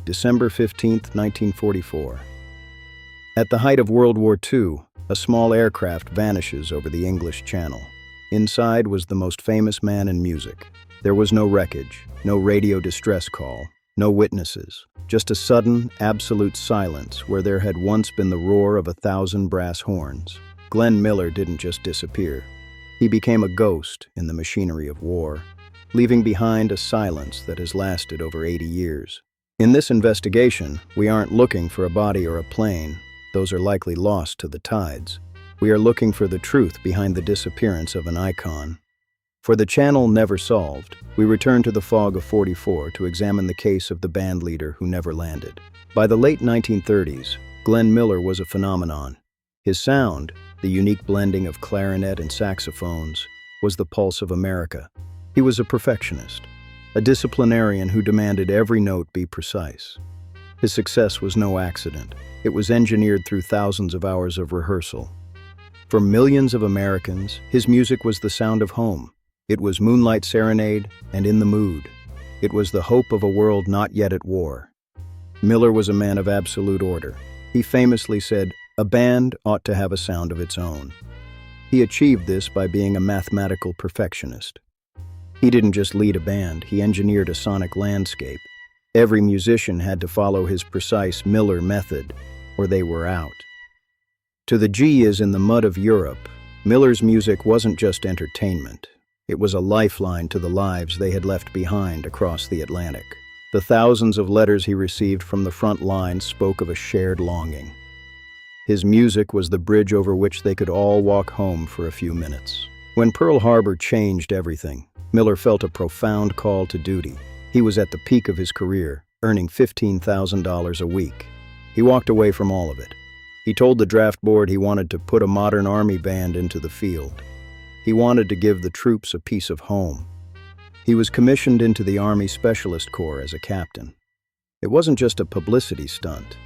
December 15, 1944. At the height of World War II, a small aircraft vanishes over the English Channel. Inside was the most famous man in music. There was no wreckage, no radio distress call, no witnesses, just a sudden, absolute silence where there had once been the roar of 1,000 brass horns. Glenn Miller didn't just disappear. He became a ghost in the machinery of war, leaving behind a silence that has lasted over 80 years. In this investigation, we aren't looking for a body or a plane. Those are likely lost to the tides. We are looking for the truth behind the disappearance of an icon. For the channel never solved, we return to the fog of '44 to examine the case of the bandleader who never landed. By the late 1930s, Glenn Miller was a phenomenon. His sound, the unique blending of clarinet and saxophones, was the pulse of America. He was a perfectionist, a disciplinarian who demanded every note be precise. His success was no accident. It was engineered through thousands of hours of rehearsal. For millions of Americans, his music was the sound of home. It was Moonlight Serenade and In the Mood. It was the hope of a world not yet at war. Miller was a man of absolute order. He famously said, "A band ought to have a sound of its own." He achieved this by being a mathematical perfectionist. He didn't just lead a band, he engineered a sonic landscape. Every musician had to follow his precise Miller method, or they were out. To the G is in the mud of Europe, Miller's music wasn't just entertainment. It was a lifeline to the lives they had left behind across the Atlantic. The thousands of letters he received from the front lines spoke of a shared longing. His music was the bridge over which they could all walk home for a few minutes. When Pearl Harbor changed everything, Miller felt a profound call to duty. He was at the peak of his career, earning $15,000 a week. He walked away from all of it. He told the draft board he wanted to put a modern army band into the field. He wanted to give the troops a piece of home. He was commissioned into the Army Specialist Corps as a captain. It wasn't just a publicity stunt.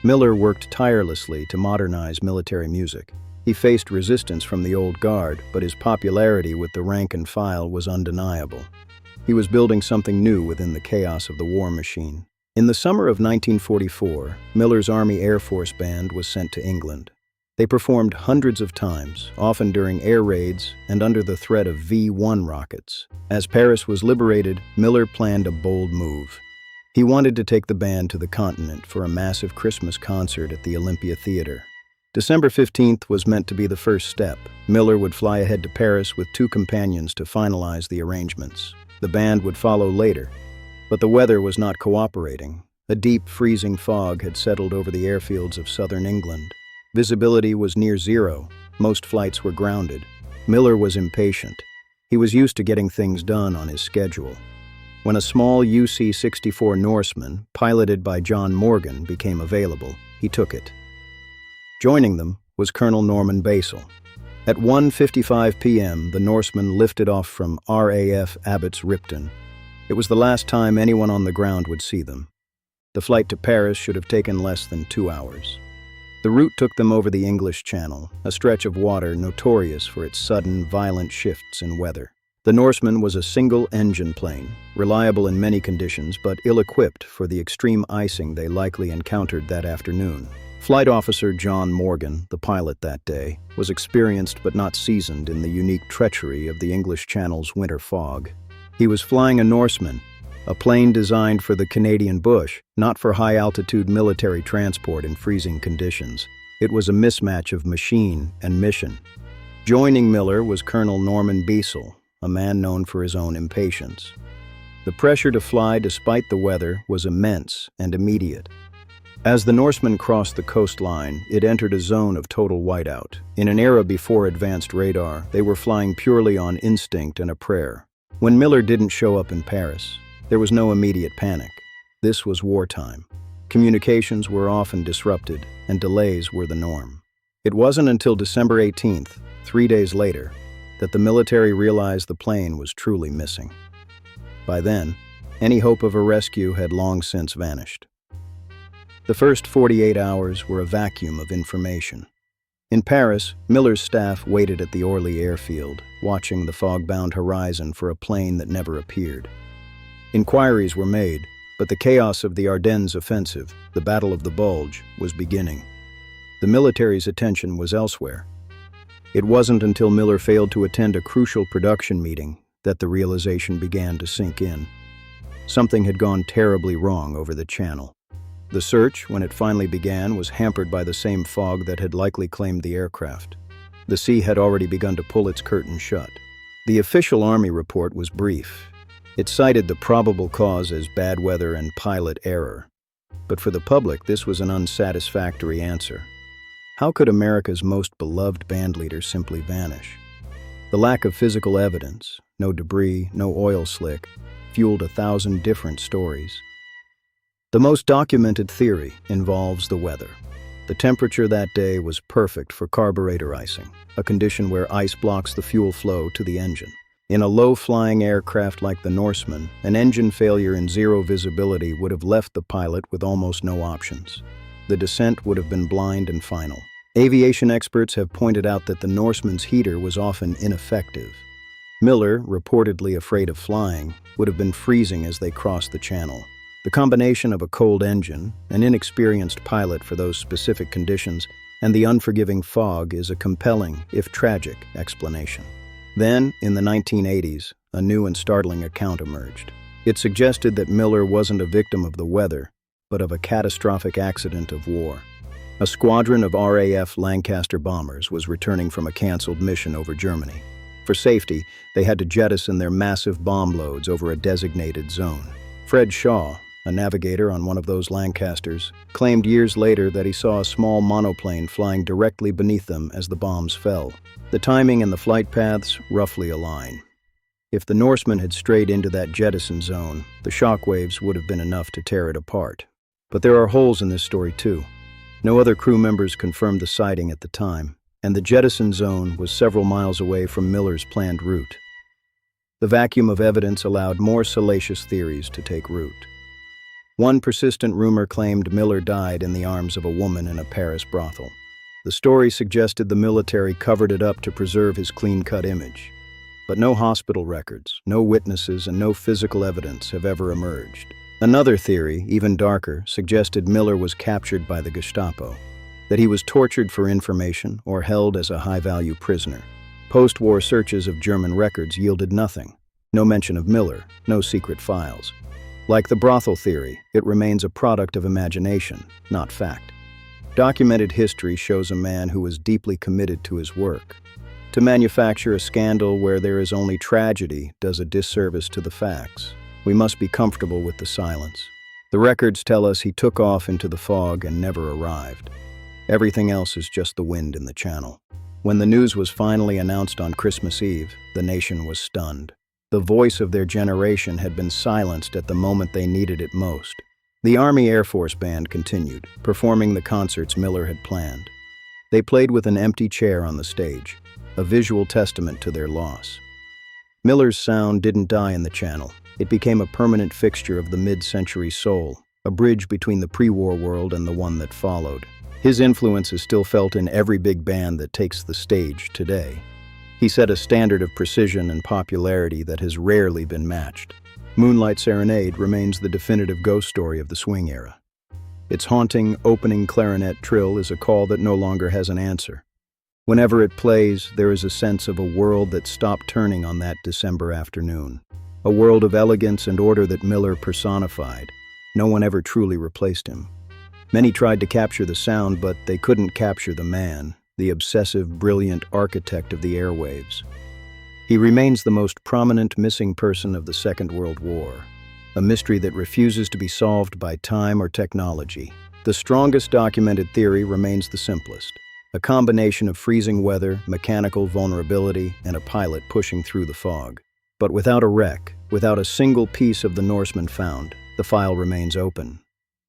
Miller worked tirelessly to modernize military music. He faced resistance from the old guard, but his popularity with the rank and file was undeniable. He was building something new within the chaos of the war machine. In the summer of 1944, Miller's Army Air Force Band was sent to England. They performed hundreds of times, often during air raids and under the threat of V-1 rockets. As Paris was liberated, Miller planned a bold move. He wanted to take the band to the continent for a massive Christmas concert at the Olympia Theater. December 15th was meant to be the first step. Miller would fly ahead to Paris with 2 companions to finalize the arrangements. The band would follow later. But the weather was not cooperating. A deep, freezing fog had settled over the airfields of southern England. Visibility was near zero. Most flights were grounded. Miller was impatient. He was used to getting things done on his schedule. When a small UC-64 Norseman, piloted by John Morgan, became available, he took it. Joining them was Colonel Norman Basel. At 1:55 p.m., the Norseman lifted off from RAF Abbots Ripton. It was the last time anyone on the ground would see them. The flight to Paris should have taken less than 2 hours. The route took them over the English Channel, a stretch of water notorious for its sudden, violent shifts in weather. The Norseman was a single-engine plane, reliable in many conditions but ill-equipped for the extreme icing they likely encountered that afternoon. Flight Officer John Morgan, the pilot that day, was experienced but not seasoned in the unique treachery of the English Channel's winter fog. He was flying a Norseman, a plane designed for the Canadian bush, not for high-altitude military transport in freezing conditions. It was a mismatch of machine and mission. Joining Miller was Colonel Norman Basel, a man known for his own impatience. The pressure to fly despite the weather was immense and immediate. As the Norseman crossed the coastline, it entered a zone of total whiteout. In an era before advanced radar, they were flying purely on instinct and a prayer. When Miller didn't show up in Paris, there was no immediate panic. This was wartime. Communications were often disrupted, and delays were the norm. It wasn't until December 18th, 3 days later, that the military realized the plane was truly missing. By then, any hope of a rescue had long since vanished. The first 48 hours were a vacuum of information. In Paris, Miller's staff waited at the Orly airfield, watching the fog-bound horizon for a plane that never appeared. Inquiries were made, But the chaos of the Ardennes offensive, the Battle of the Bulge, was beginning. The military's attention was elsewhere. It wasn't until Miller failed to attend a crucial production meeting that the realization began to sink in. Something had gone terribly wrong over the channel. The search, when it finally began, was hampered by the same fog that had likely claimed the aircraft. The sea had already begun to pull its curtain shut. The official Army report was brief. It cited the probable cause as bad weather and pilot error. But for the public, this was an unsatisfactory answer. How could America's most beloved bandleader simply vanish? The lack of physical evidence, no debris, no oil slick, fueled 1,000 different stories. The most documented theory involves the weather. The temperature that day was perfect for carburetor icing, a condition where ice blocks the fuel flow to the engine. In a low-flying aircraft like the Norseman, an engine failure in zero visibility would have left the pilot with almost no options. The descent would have been blind and final. Aviation experts have pointed out that the Norseman's heater was often ineffective. Miller, reportedly afraid of flying, would have been freezing as they crossed the channel. The combination of a cold engine, an inexperienced pilot for those specific conditions, and the unforgiving fog is a compelling, if tragic, explanation. Then, in the 1980s, a new and startling account emerged. It suggested that Miller wasn't a victim of the weather, but of a catastrophic accident of war. A squadron of RAF Lancaster bombers was returning from a canceled mission over Germany. For safety, they had to jettison their massive bomb loads over a designated zone. Fred Shaw, a navigator on one of those Lancasters, claimed years later that he saw a small monoplane flying directly beneath them as the bombs fell. The timing and the flight paths roughly align. If the Norseman had strayed into that jettison zone, the shockwaves would have been enough to tear it apart. But there are holes in this story too. No other crew members confirmed the sighting at the time, and the jettison zone was several miles away from Miller's planned route. The vacuum of evidence allowed more salacious theories to take root. One persistent rumor claimed Miller died in the arms of a woman in a Paris brothel. The story suggested the military covered it up to preserve his clean-cut image. But no hospital records, no witnesses, and no physical evidence have ever emerged. Another theory, even darker, suggested Miller was captured by the Gestapo, that he was tortured for information or held as a high-value prisoner. Post-war searches of German records yielded nothing. No mention of Miller, no secret files. Like the brothel theory, it remains a product of imagination, not fact. Documented history shows a man who was deeply committed to his work. To manufacture a scandal where there is only tragedy does a disservice to the facts. We must be comfortable with the silence. The records tell us he took off into the fog and never arrived. Everything else is just the wind in the channel. When the news was finally announced on Christmas Eve, the nation was stunned. The voice of their generation had been silenced at the moment they needed it most. The Army Air Force Band continued, performing the concerts Miller had planned. They played with an empty chair on the stage, a visual testament to their loss. Miller's sound didn't die in the channel. It became a permanent fixture of the mid-century soul, a bridge between the pre-war world and the one that followed. His influence is still felt in every big band that takes the stage today. He set a standard of precision and popularity that has rarely been matched. Moonlight Serenade remains the definitive ghost story of the swing era. Its haunting, opening clarinet trill is a call that no longer has an answer. Whenever it plays, there is a sense of a world that stopped turning on that December afternoon. A world of elegance and order that Miller personified. No one ever truly replaced him. Many tried to capture the sound, but they couldn't capture the man, the obsessive, brilliant architect of the airwaves. He remains the most prominent missing person of the Second World War, a mystery that refuses to be solved by time or technology. The strongest documented theory remains the simplest, a combination of freezing weather, mechanical vulnerability, and a pilot pushing through the fog. But without a wreck, without a single piece of the Norseman found, the file remains open.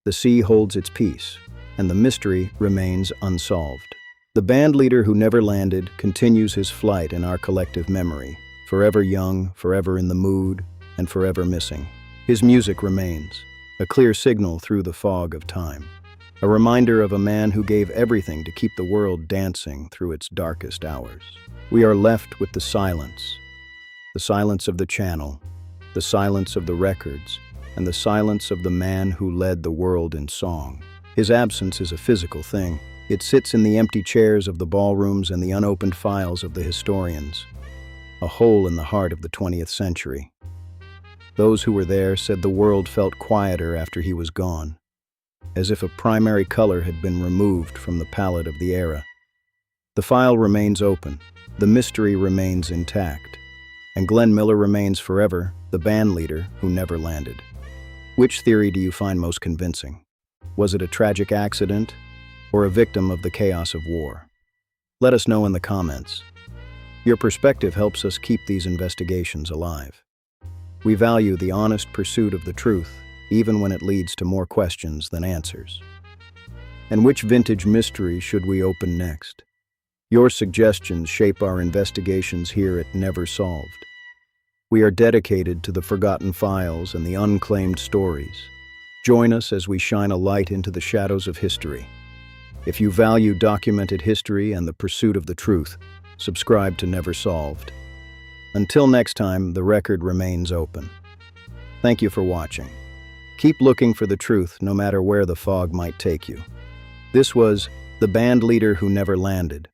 The sea holds its peace, and the mystery remains unsolved. The bandleader who never landed continues his flight in our collective memory, forever young, forever in the mood, and forever missing. His music remains, a clear signal through the fog of time, a reminder of a man who gave everything to keep the world dancing through its darkest hours. We are left with the silence of the channel, the silence of the records, and the silence of the man who led the world in song. His absence is a physical thing. It sits in the empty chairs of the ballrooms and the unopened files of the historians, a hole in the heart of the 20th century. Those who were there said the world felt quieter after he was gone, as if a primary color had been removed from the palette of the era. The file remains open, the mystery remains intact, and Glenn Miller remains forever the bandleader who never landed. Which theory do you find most convincing? Was it a tragic accident or a victim of the chaos of war? Let us know in the comments. Your perspective helps us keep these investigations alive. We value the honest pursuit of the truth, even when it leads to more questions than answers. And which vintage mystery should we open next? Your suggestions shape our investigations here at Never Solved. We are dedicated to the forgotten files and the unclaimed stories. Join us as we shine a light into the shadows of history. If you value documented history and the pursuit of the truth, subscribe to Never Solved. Until next time, the record remains open. Thank you for watching. Keep looking for the truth, no matter where the fog might take you. This was The Bandleader Who Never Landed,